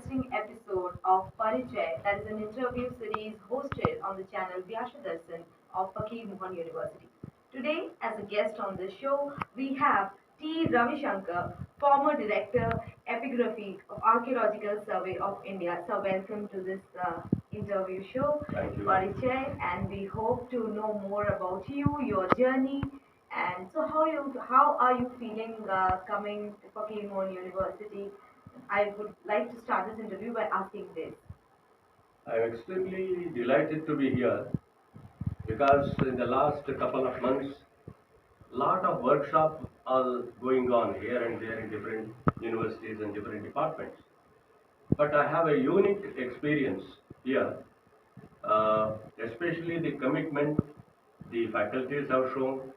interesting episode of Parichay, that is an interview series hosted on the channel Vyashadasan of Fakir Mohan University. Today, as a guest on this show, we have T. Ravisankar, former director, Epigraphy of Archaeological Survey of India. So, welcome to this interview show, Thank you. Parichay, and we hope to know more about you, your journey, and so how are you feeling coming to Fakir Mohan University? I would like to start this interview by asking this. I'm extremely delighted to be here because in the last couple of months, lot of workshops are going on here and there in different universities and different departments. But I have a unique experience here, especially the commitment the faculties have shown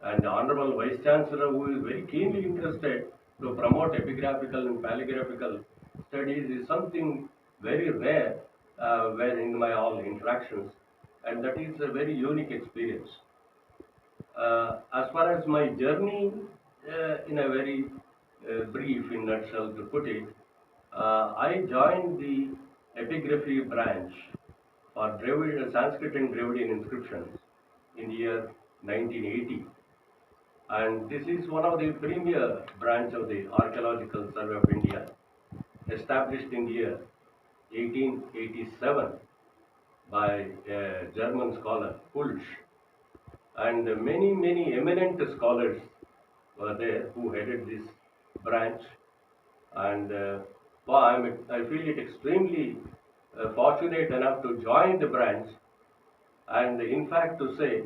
and the Honorable Vice Chancellor, who is very keenly interested to promote epigraphical and paleographical studies, is something very rare when in my all interactions, and that is a very unique experience. As far as my journey, in a very brief, in nutshell, to put it, I joined the epigraphy branch for Sanskrit and Dravidian inscriptions in the year 1980, and this is one of the premier branch of the Archaeological Survey of India, established in the year 1887 by a German scholar, Pulsch, and many eminent scholars were there who headed this branch. And I feel it extremely fortunate enough to join the branch, and in fact to say,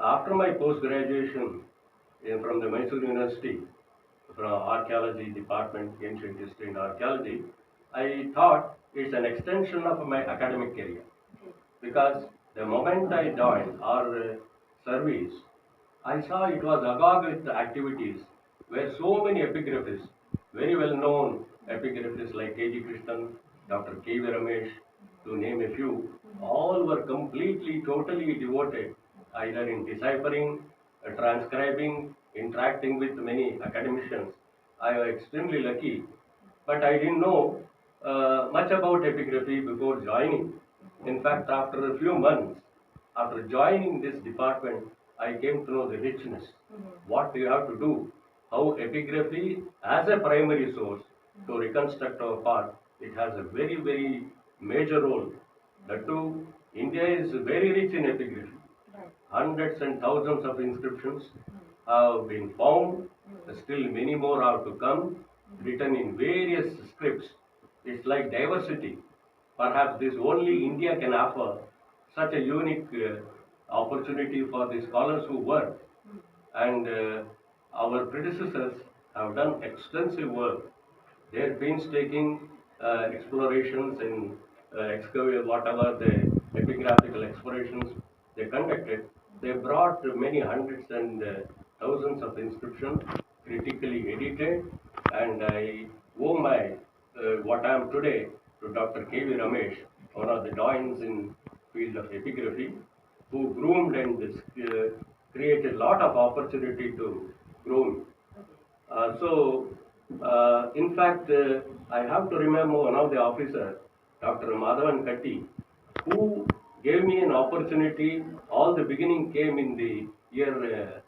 after my post-graduation from the Mysore University, from archaeology department, ancient history and archaeology, I thought it's an extension of my academic career because the moment I joined our service, I saw it was agog with activities where so many epigraphists, very well known epigraphists like K.G. Krishnan, Dr. K.V. Ramesh, to name a few, all were completely, totally devoted either in deciphering, transcribing, interacting with many academicians. I was extremely lucky, but I didn't know much about epigraphy before joining. In fact, after a few months, after joining this department, I came to know the richness. What you have to do, how epigraphy as a primary source to reconstruct our part, it has a very major role. That too, India is very rich in epigraphy. Hundreds and thousands of inscriptions have been found. Still, many more are to come, written in various scripts. It's like diversity. Perhaps this only India can offer such a unique opportunity for the scholars who work. And our predecessors have done extensive work. Their painstaking explorations and excavate whatever the epigraphical explorations they conducted, they brought many hundreds and thousands of inscriptions critically edited, and I owe my what I am today to Dr. K.V. Ramesh, one of the doyens in field of epigraphy, who groomed and created a lot of opportunity to grow me. In fact, I have to remember one of the officers, Dr. Madhavan Katti, who gave me an opportunity. All the beginning came in the year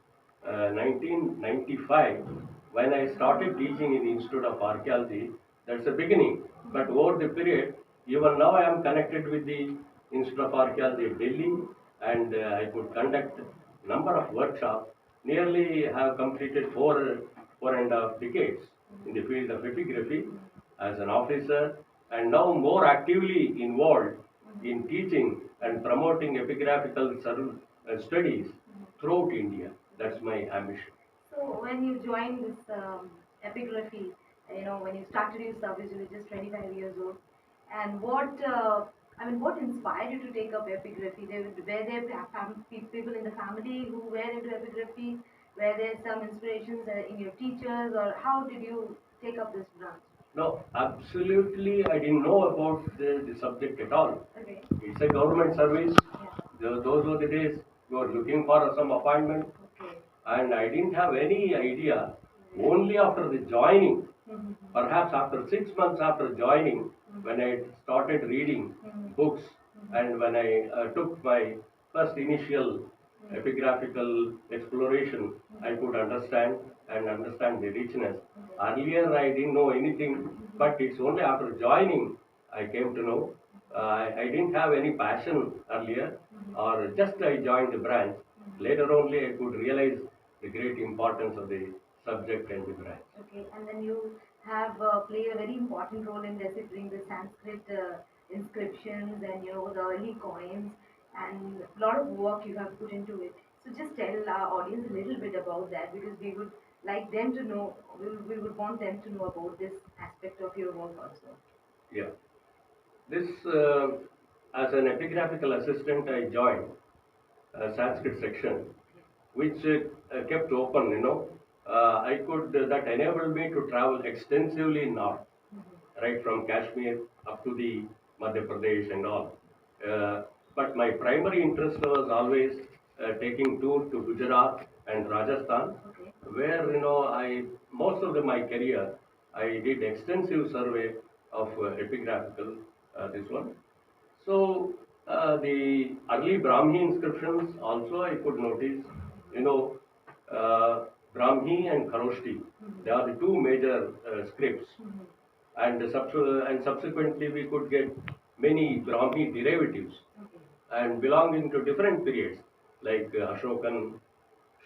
1995 when I started teaching in the Institute of Archaeology. That's the beginning. But over the period, even now I am connected with the Institute of Archaeology of Delhi, and I could conduct number of workshops. Nearly have completed four and a half decades in the field of epigraphy as an officer, and now more actively involved in teaching and promoting epigraphical studies throughout India. That's my ambition. So when you joined this epigraphy, when you started your service, you were just 25 years old. And what inspired you to take up epigraphy? Were there people in the family who were into epigraphy? Were there some inspirations in your teachers, or how did you take up this branch? No, absolutely, I didn't know about the subject at all. Okay. It's a government service. Yeah. Those were the days you were looking for some appointment, Okay. and I didn't have any idea. Only after the joining, Mhm. Perhaps after 6 months after joining, Mhm. when I started reading Mhm. books Mhm. and when I took my first initial Mhm. epigraphical exploration, I Mhm. could understand the richness. Okay. Earlier, I didn't know anything, Mhm. but it's only after joining I came to know. I didn't have any passion earlier, Mhm. or just I joined the branch. Mhm. Later only I could realize the great importance of the subject and the branch. Okay, and then you have play a very important role in deciphering the Sanskrit inscriptions and the early coins, and a lot of work you have put into it. So just tell our audience a little bit about that, because we would like them to know. We would want them to know about this aspect of your work also. Yeah. This, as an epigraphical assistant, I joined a Sanskrit section, which kept open. I could that enabled me to travel extensively north, right from Kashmir up to the Madhya Pradesh and all. Uh, but my primary interest was always taking tour to Gujarat and Rajasthan, Okay. where I most of my career I did extensive survey of epigraphical this one. So the early Brahmi inscriptions also I could notice, you know, uh, Brahmi and Kharoshti. They Mhm. are the two major scripts, Mhm. and subsequently we could get many Brahmi derivatives Okay. and belonging to different periods like Ashokan,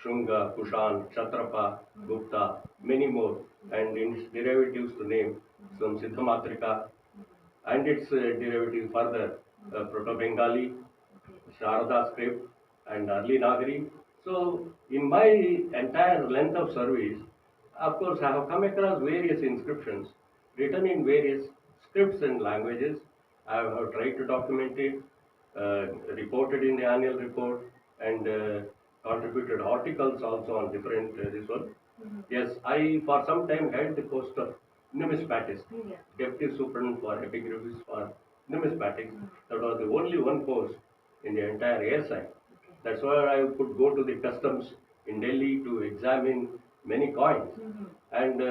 Shunga, Kushan, Kshatrapa, Mhm. Gupta, many more, Mhm. and in its derivatives to name some Siddhamatrika, and its derivative further, Proto-Bengali, Okay. Sharada script, and early Nagari. So, in my entire length of service, of course, I have come across various inscriptions written in various scripts and languages. I have tried to document it, reported in the annual report, and contributed articles also on different this one. Mhm. Yes, I for some time held the post of numismatist, Yeah. deputy superintendent for epigraphies for numismatics. Mhm. That was the only one post in the entire airside. Okay. That's where I could go to the customs in Delhi to examine many coins. Mhm. And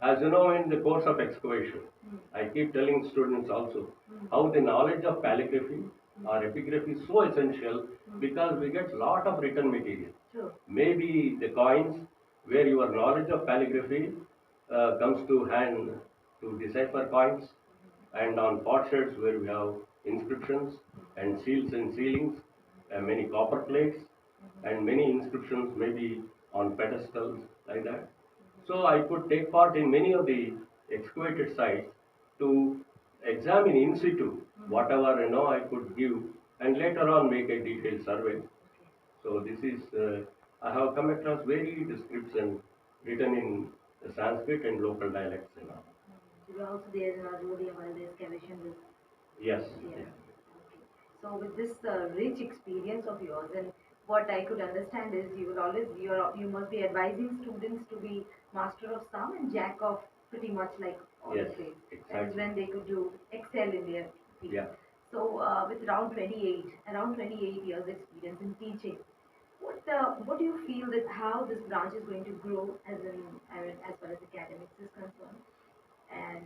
as you know, in the course of excavation, Mhm. I keep telling students also Mhm. how the knowledge of calligraphy or epigraphy is so essential Mhm. because we get lot of written material. True. Maybe the coins where your knowledge of calligraphy comes to hand to decipher coins, and on potsherds where we have inscriptions and seals and sealings, many copper plates, and many inscriptions maybe on pedestals like that. So I could take part in many of the excavated sites to examine in situ whatever I could give, and later on make a detailed survey. So this is I have come across very description written in Sanskrit and local dialects and all. So you are also there in Rajodi while the excavation was. Yes, Yeah. yes, Okay. So with this rich experience of yours, and what I could understand is you will always you must be advising students to be master of some and jack of pretty much like all the yes, trades. That is exactly. when they could do excel in their field. Yeah. So with around 28 years experience in teaching, what do you feel that how this branch is going to grow as in I mean as far as academics is concerned? And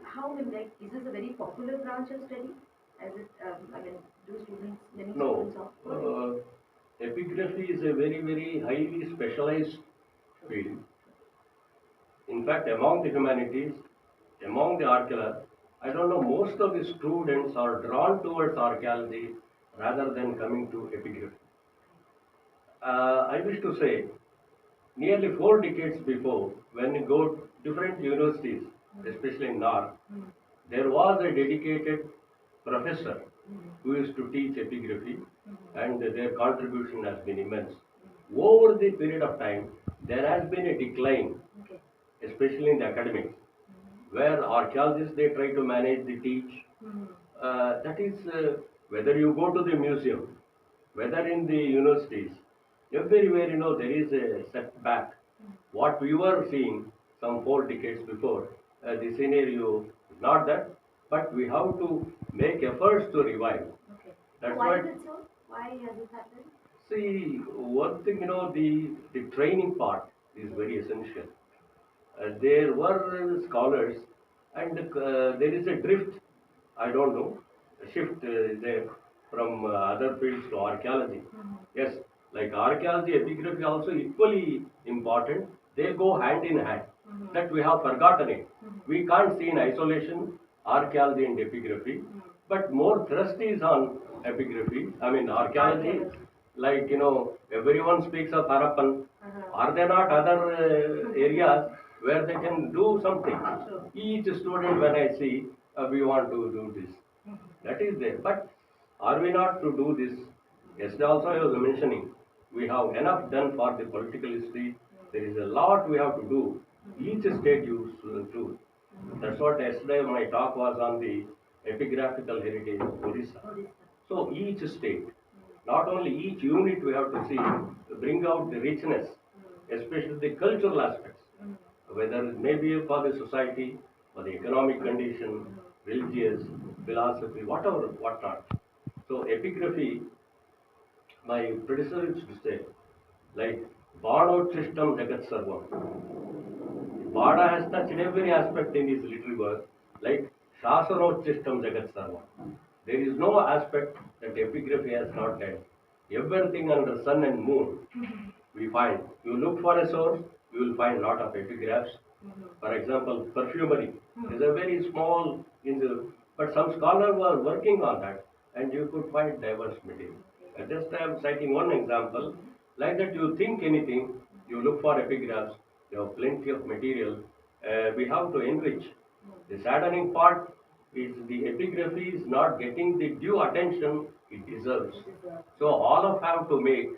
how will like is this a very popular branch of study? As it, I mean, do students many No, students opt for it? epigraphy is a very, very highly specialized True. field. In fact, among the humanities, among the archaeologists, I don't know, most of the students are drawn towards archaeology rather than coming to epigraphy. I wish to say, nearly 4 decades before, when you go to different universities, especially in North, Mm. there was a dedicated professor Mm. who used to teach epigraphy, Mm. and their contribution has been immense. Over the period of time, there has been a decline, Okay. especially in the academics, where archaeologists they try to manage the teach. Mm. That is, whether you go to the museum, whether in the universities, everywhere there is a setback. What we were seeing some 4 decades before, the scenario is not that, but we have to make efforts to revive. Okay. So That's why is what. it so? Why has it happened? See, one thing, the training part is Okay. very essential. There were scholars, and there is a drift. I don't know, a shift there from other fields to archaeology. Mhm. Yes, like archaeology, epigraphy also equally important. They go hand in hand. Mhm. That we have forgotten it. Mhm. We can't see in isolation archaeology and epigraphy, Mhm. but more thrust is on epigraphy. I mean archaeology. Archaeology. Like everyone speaks of Harappan. Uh-huh. Are there not other areas where they can do something? True. Each student, when I see, we want to do this. Mhm. That is there. But are we not to do this? Yesterday also I was mentioning, we have enough done for the political history. There is a lot we have to do. Each state used to. That's what yesterday my talk was on the epigraphical heritage of Odisha. Odisha. So each state, not only each unit we have to see, bring out the richness, especially the cultural aspects, Mhm. whether it may be for the society, for the economic condition, religious, philosophy, whatever, whatnot. So epigraphy, my predecessor used to say, like, Bhadotristam Jagat Sarvam. Bada has touched every aspect in his literary work, like Shasanotristam Jagat Sarvam. There is no aspect that epigraphy has not done. Everything under sun and moon we find. You look for a source, you will find lot of epigraphs. For example, perfumery is a very small, but some scholars were working on that, and you could find diverse material. Just I am citing one example. Like that, you think anything, you look for epigraphs. You have plenty of material. We have to enrich. The saddening part is the epigraphy is not getting the due attention it deserves. So all of have to make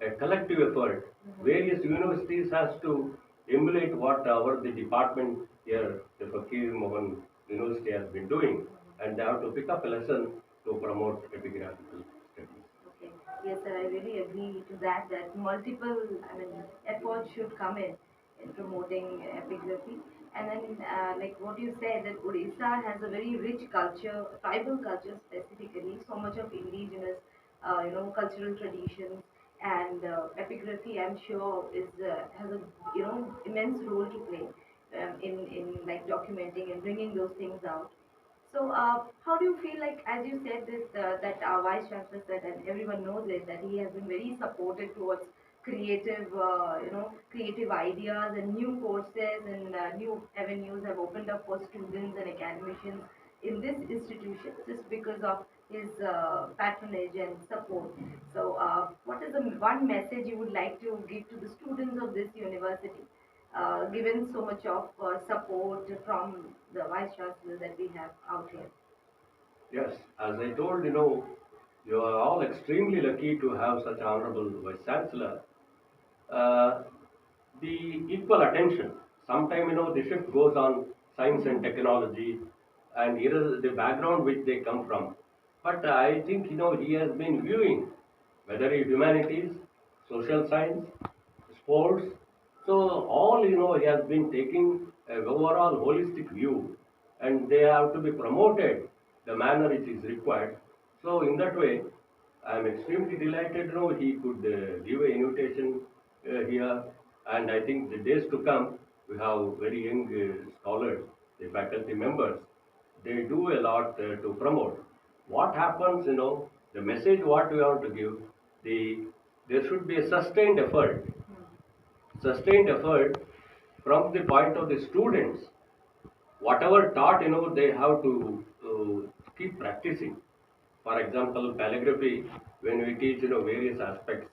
a collective effort. Various universities has to emulate what our the department here, the Fakir Mohan University has been doing, and they have to pick up a lesson to promote epigraphical studies. Okay. Yes, sir, I really agree to that, that multiple, I mean, efforts should come in promoting epigraphy. And then, like what you said, that Odisha has a very rich culture, tribal culture specifically, so much of indigenous, cultural traditions, and epigraphy, I'm sure, is has a immense role to play in like documenting and bringing those things out. So, how do you feel like, as you said this, that our vice chancellor said, and everyone knows it, that he has been very supportive towards creative, creative ideas and new courses and new avenues have opened up for students and academicians in this institution just because of his patronage and support. So, what is the one message you would like to give to the students of this university? Given so much of support from the vice chancellor that we have out here. Yes, as I told, you are all extremely lucky to have such honorable vice chancellor. Uh, the equal attention. Sometimes, the shift goes on science and technology and here is the background which they come from. But I think, he has been viewing whether it humanities, social science, sports. So all, he has been taking a overall holistic view and they have to be promoted the manner it is required. So in that way, I am extremely delighted, he could give an invitation here, and I think the days to come, we have very young scholars, the faculty members. They do a lot to promote. What happens, the message what we want to give, there should be a sustained effort from the point of the students. Whatever taught, they have to keep practicing. For example, calligraphy, when we teach, various aspects,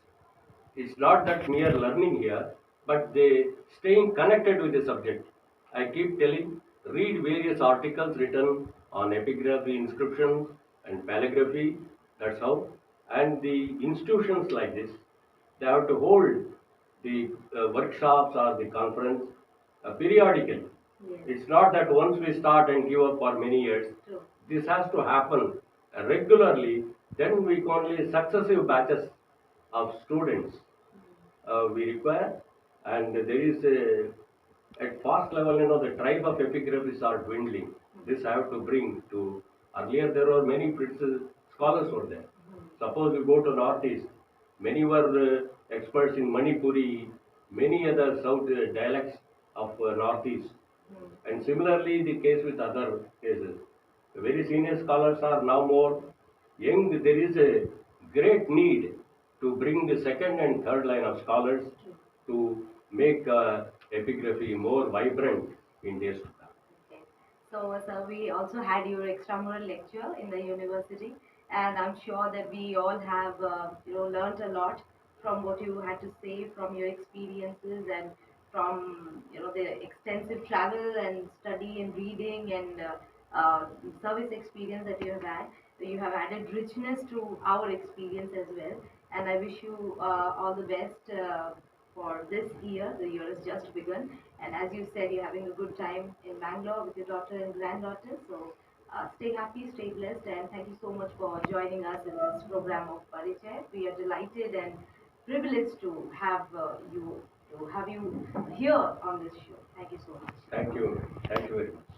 it's not that mere learning here, but they staying connected with the subject. I keep telling, read various articles written on epigraphy, inscriptions, and calligraphy. That's how. And the institutions like this, they have to hold the workshops or the conference periodically. Yes. It's not that once we start and give up for many years. True. This has to happen regularly. Then we only successive batches of students we require, and there is at fast level, the tribe of epigraphists are dwindling. This I have to bring to. Earlier there were many scholars were there. Suppose you go to northeast, many were experts in Manipuri, many other south dialects. of Northeast. Hmm. And similarly, the case with other cases. The very senior scholars are now more young. There is a great need to bring the second and third line of scholars True. to make epigraphy more vibrant in days to come. Okay. So we also had your extramural lecture in the university, and I'm sure that we all have, learned a lot from what you had to say, from your experiences, and from, the extensive travel and study and reading and service experience that you have had. You have added richness to our experience as well, and I wish you all the best for this year. The year has just begun, and as you said, you're having a good time in Bangalore with your daughter and granddaughter. So stay happy, stay blessed, and thank you so much for joining us in this program of Parichay. We are delighted and privileged to have you here on this show. Thank you so much. Thank you. Thank you very much.